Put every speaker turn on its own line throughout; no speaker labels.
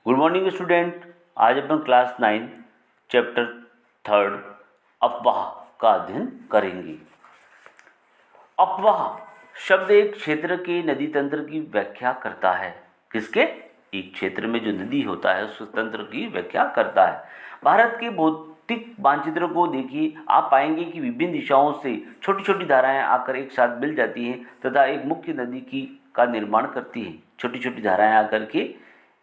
Good morning student. आज अपन class 9 chapter 3 अफवाह का अध्ययन करेंगे। अफवाह शब्द एक क्षेत्र के नदी तंत्र की व्याख्या करता है। किसके? एक क्षेत्र में जो नदी होता है उस तंत्र की व्याख्या करता है। भारत के भौतिक मानचित्र को देखिए, आप पाएंगे कि विभिन्न दिशाओं से छोटी छोटी धाराएं आकर एक साथ मिल जाती हैं तथा एक मुख्य नदी का निर्माण करती हैं। छोटी छोटी धाराएं आकर के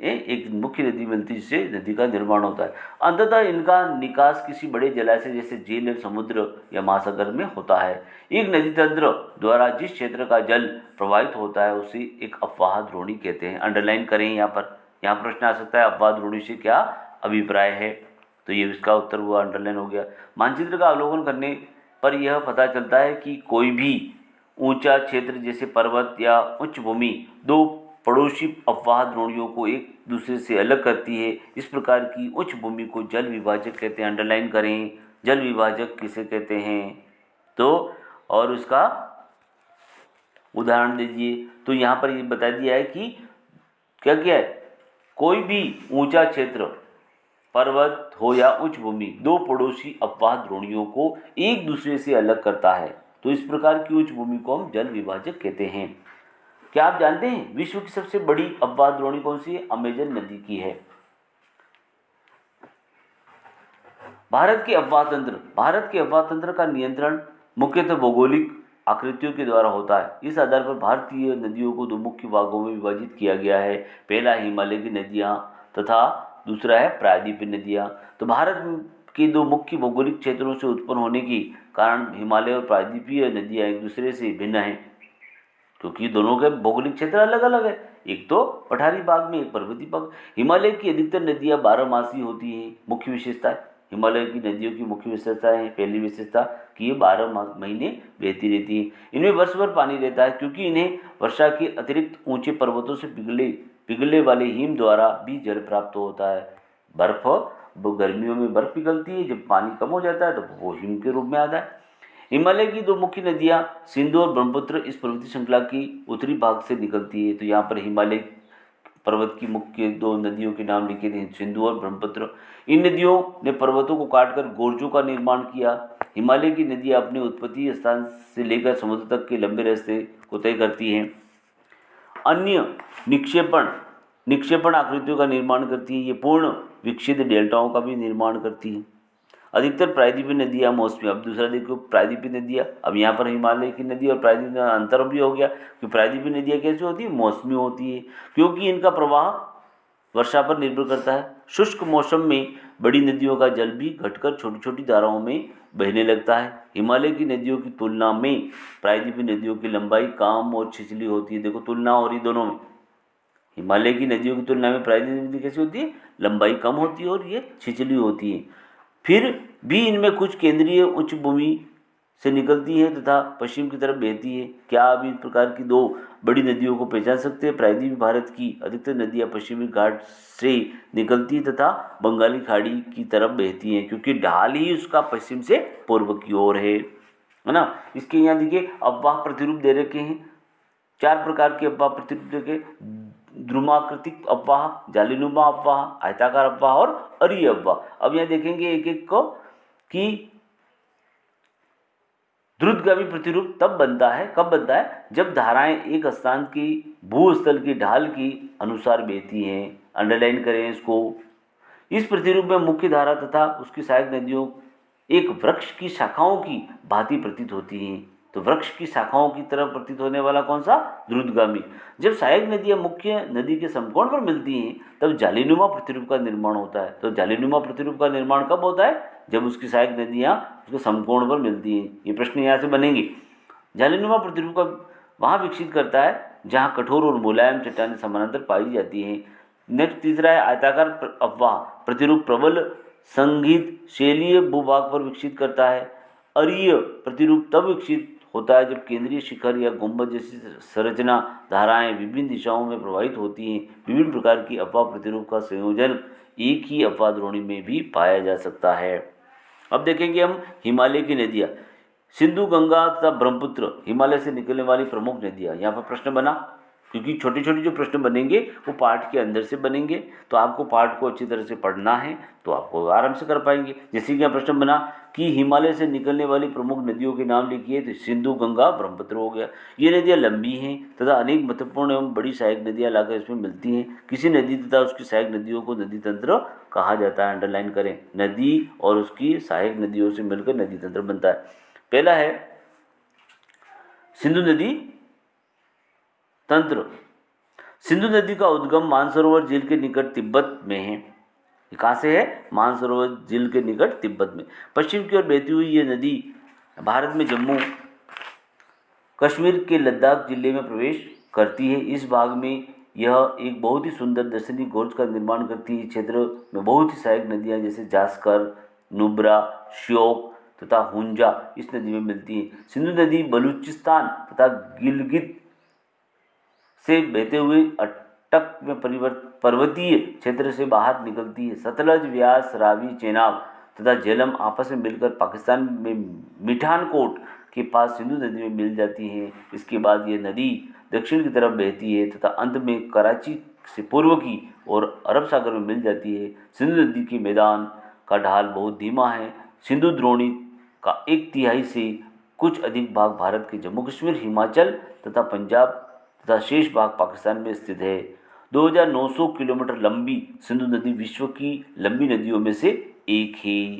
एक मुख्य नदी मिलती है जिससे नदी का निर्माण होता है। अंततः इनका निकास किसी बड़े जलाशय जैसे झील, समुद्र या महासागर में होता है। एक नदी तंत्र द्वारा जिस क्षेत्र का जल प्रवाहित होता है उसे एक अफवाह द्रोणी कहते हैं। अंडरलाइन करें यहाँ पर। यहाँ प्रश्न आ सकता है अफवाह द्रोणी से क्या अभिप्राय है, तो ये इसका उत्तर हुआ, अंडरलाइन हो गया। मानचित्र का अवलोकन करने पर यह पता चलता है कि कोई भी ऊंचा क्षेत्र जैसे पर्वत या उच्च भूमि दो पड़ोसी अफवाह द्रोणियों को एक दूसरे से अलग करती है। इस प्रकार की उच्च भूमि को जल विभाजक कहते हैं। अंडरलाइन करें, जल विभाजक किसे कहते हैं, तो और उसका उदाहरण दीजिए। तो यहाँ पर ये बता दिया है कि क्या क्या है, कोई भी ऊंचा क्षेत्र पर्वत हो या उच्च भूमि दो पड़ोसी अफवाह द्रोणियों को एक दूसरे से अलग करता है। तो इस प्रकार की उच्च भूमि को हम जल विभाजक कहते हैं। क्या आप जानते हैं विश्व की सबसे बड़ी अफवाह द्रोणी कौन सी है? अमेजन नदी की है। भारत के अफवाह तंत्र का नियंत्रण मुख्यतः भौगोलिक आकृतियों के द्वारा होता है। इस आधार पर भारतीय नदियों को दो मुख्य भागों में विभाजित किया गया है। पहला हिमालय की नदियाँ तथा दूसरा है प्रायद्वीपीय नदियाँ। तो भारत के दो मुख्य भौगोलिक क्षेत्रों से उत्पन्न होने के कारण हिमालय और प्रायद्वीपीय नदियाँ एक दूसरे से भिन्न हैं, क्योंकि दोनों के भौगोलिक क्षेत्र अलग अलग है। एक तो पठारी भाग में, एक पर्वतीय भाग। हिमालय की अधिकतर नदियां 12 मासी होती हैं। मुख्य विशेषता है हिमालय की नदियों की मुख्य विशेषता है, पहली विशेषता कि ये 12 महीने बहती रहती है। इनमें वर्ष भर पानी रहता है क्योंकि इन्हें वर्षा के अतिरिक्त ऊंचे पर्वतों से पिघलने वाले हिम द्वारा भी जल प्राप्त होता है। बर्फ गर्मियों में बर्फ पिघलती है, जब पानी कम हो जाता है तो वो हिम के रूप में आता है। हिमालय की दो मुख्य नदियां सिंधु और ब्रह्मपुत्र इस पर्वतीय श्रृंखला की उत्तरी भाग से निकलती है। तो यहाँ पर हिमालय पर्वत की मुख्य दो नदियों के नाम लिखे थे, सिंधु और ब्रह्मपुत्र। इन नदियों ने पर्वतों को काटकर गोर्जों का निर्माण किया। हिमालय की नदियां अपने उत्पत्ति स्थान से लेकर समुद्र तक के लंबे रास्ते को तय करती हैं। अन्य निक्षेपण आकृतियों का निर्माण करती है। ये पूर्ण विकसित डेल्टाओं का भी निर्माण करती है। अधिकतर प्रायद्वीपीय नदियाँ मौसमी। अब दूसरा देखो प्रायद्वीपीय नदियाँ। अब यहाँ पर हिमालय की नदी और प्रायद्वीप में अंतर भी हो गया कि प्रायद्वीपीय नदियाँ कैसी होती है? मौसमी होती है, क्योंकि इनका प्रवाह वर्षा पर निर्भर करता है। शुष्क मौसम में बड़ी नदियों का जल भी घटकर छोटी छोटी धाराओं में बहने लगता है। हिमालय की नदियों की तुलना में प्रायद्वीपीय नदियों की लंबाई कम और छिछली होती है। देखो तुलना हो रही दोनों में, हिमालय की नदियों की तुलना में प्रायद्वीपीय नदी कैसी होती है? लंबाई कम होती है और ये छिछली होती है। फिर भी इनमें कुछ केंद्रीय उच्च भूमि से निकलती है तथा पश्चिम की तरफ बहती है। क्या आप इस प्रकार की दो बड़ी नदियों को पहचान सकते हैं? प्रायद्वीपीय भारत की अधिकतर नदियां पश्चिमी घाट से निकलती तथा बंगाली खाड़ी की तरफ बहती हैं, क्योंकि ढाल ही उसका पश्चिम से पूर्व की ओर है ना। इसके यहाँ देखिए अफवाह प्रतिरूप दे रखे हैं, 4 प्रकार के अफवाह प्रतिरूप देखे: ध्रुमाकृतिक अफवाह, जालीनुमा अफवाह, आयताकार अफवाह और अरीय अफवाह। अब यहाँ देखेंगे एक एक को कि द्रुतगामी प्रतिरूप तब बनता है, कब बनता है? जब धाराएं एक स्थान की भूस्थल की ढाल की अनुसार बहती हैं। अंडरलाइन करें इसको। इस प्रतिरूप में मुख्य धारा तथा उसकी सहायक नदियों एक वृक्ष की शाखाओं की भांति प्रतीत होती हैं। तो वृक्ष की शाखाओं की तरफ प्रतीत होने वाला कौन सा? द्रुतगामी। जब सहायक नदियां मुख्य नदी के समकोण पर मिलती हैं तब जालीनुमा प्रतिरूप का निर्माण होता है। तो जालीनुमा प्रतिरूप का निर्माण कब होता है? जब उसकी सहायक नदियां उसके समकोण पर मिलती हैं। ये प्रश्न यहाँ से बनेंगे। जालीनुमा प्रतिरूप का वहाँ विकसित करता है जहाँ कठोर और मुलायम चट्टानें समानांतर पाई जाती हैं। नेक्स्ट तीसरा है आयताकार अफवाह प्रतिरूप प्रबल संगीत शैलीय भूभाग पर विकसित करता है। अरीय प्रतिरूप तब विकसित होता है जब केंद्रीय शिखर या गुंबद जैसी संरचना धाराएं विभिन्न दिशाओं में प्रवाहित होती हैं। विभिन्न प्रकार की अफवाह प्रतिरूप का संयोजन एक ही अफवाह द्रोणी में भी पाया जा सकता है। अब देखेंगे हम हिमालय की नदियाँ। सिंधु, गंगा तथा ब्रह्मपुत्र हिमालय से निकलने वाली प्रमुख नदियाँ। यहाँ पर प्रश्न बना क्योंकि छोटे छोटे जो प्रश्न बनेंगे वो पाठ के अंदर से बनेंगे, तो आपको पाठ को अच्छी तरह से पढ़ना है तो आपको आराम से कर पाएंगे। जैसे कि यहाँ प्रश्न बना कि हिमालय से निकलने वाली प्रमुख नदियों के नाम लिखिए, तो सिंधु, गंगा, ब्रह्मपुत्र हो गया। ये नदियाँ लंबी हैं तथा अनेक महत्वपूर्ण एवं बड़ी सहायक नदियाँ लाकर इसमें मिलती हैं। किसी नदी तथा उसकी सहायक नदियों को नदी तंत्र कहा जाता है। अंडरलाइन करें, नदी और उसकी सहायक नदियों से मिलकर नदी तंत्र बनता है। पहला है सिंधु नदी तंत्र। सिंधु नदी का उद्गम मानसरोवर झील के निकट तिब्बत में है। ये कहाँ से है? मानसरोवर झील के निकट तिब्बत में। पश्चिम की ओर बहती हुई ये नदी भारत में जम्मू कश्मीर के लद्दाख जिले में प्रवेश करती है। इस भाग में यह एक बहुत ही सुंदर दर्शनीय गोर्ज का निर्माण करती है। इस क्षेत्र में बहुत ही सहायक नदियाँ जैसे जास्कर, नुब्रा, श्योक तथा हुंजा इस नदी में मिलती है। सिंधु नदी बलूचिस्तान तथा गिलगित से बहते हुए अटक में पर्वतीय क्षेत्र से बाहर निकलती है। सतलज, व्यास, रावी, चेनाब तथा झेलम आपस में मिलकर पाकिस्तान में मिठानकोट के पास सिंधु नदी में मिल जाती है। इसके बाद ये नदी दक्षिण की तरफ बहती है तथा अंत में कराची से पूर्व की और अरब सागर में मिल जाती है। सिंधु नदी के मैदान का ढाल बहुत धीमा है। सिंधु द्रोणी का 1/3 से कुछ अधिक भाग भारत के जम्मू कश्मीर, हिमाचल तथा पंजाब तथा शेष भाग पाकिस्तान में स्थित है। 2900 किलोमीटर लंबी सिंधु नदी विश्व की लंबी नदियों में से एक है।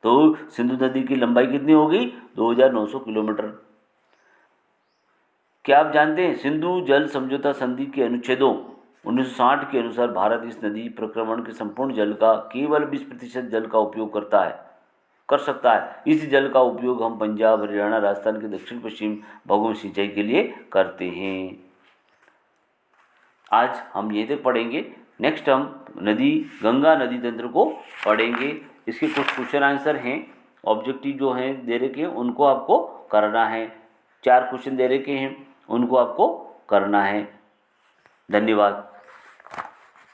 तो सिंधु नदी की लंबाई कितनी हो गई? 2900 किलोमीटर। क्या आप जानते हैं सिंधु जल समझौता संधि के अनुच्छेदों 1960 के अनुसार भारत इस नदी प्रक्रमण के संपूर्ण जल का केवल 20% जल का उपयोग कर सकता है। इस जल का उपयोग हम पंजाब, हरियाणा, राजस्थान के दक्षिण पश्चिम भागों में सिंचाई के लिए करते हैं। आज हम ये तक पढ़ेंगे। नेक्स्ट हम गंगा नदी तंत्र को पढ़ेंगे। इसके कुछ क्वेश्चन आंसर हैं, ऑब्जेक्टिव जो हैं दे रखे हैं उनको आपको करना है। 4 क्वेश्चन दे रखे हैं उनको आपको करना है। धन्यवाद।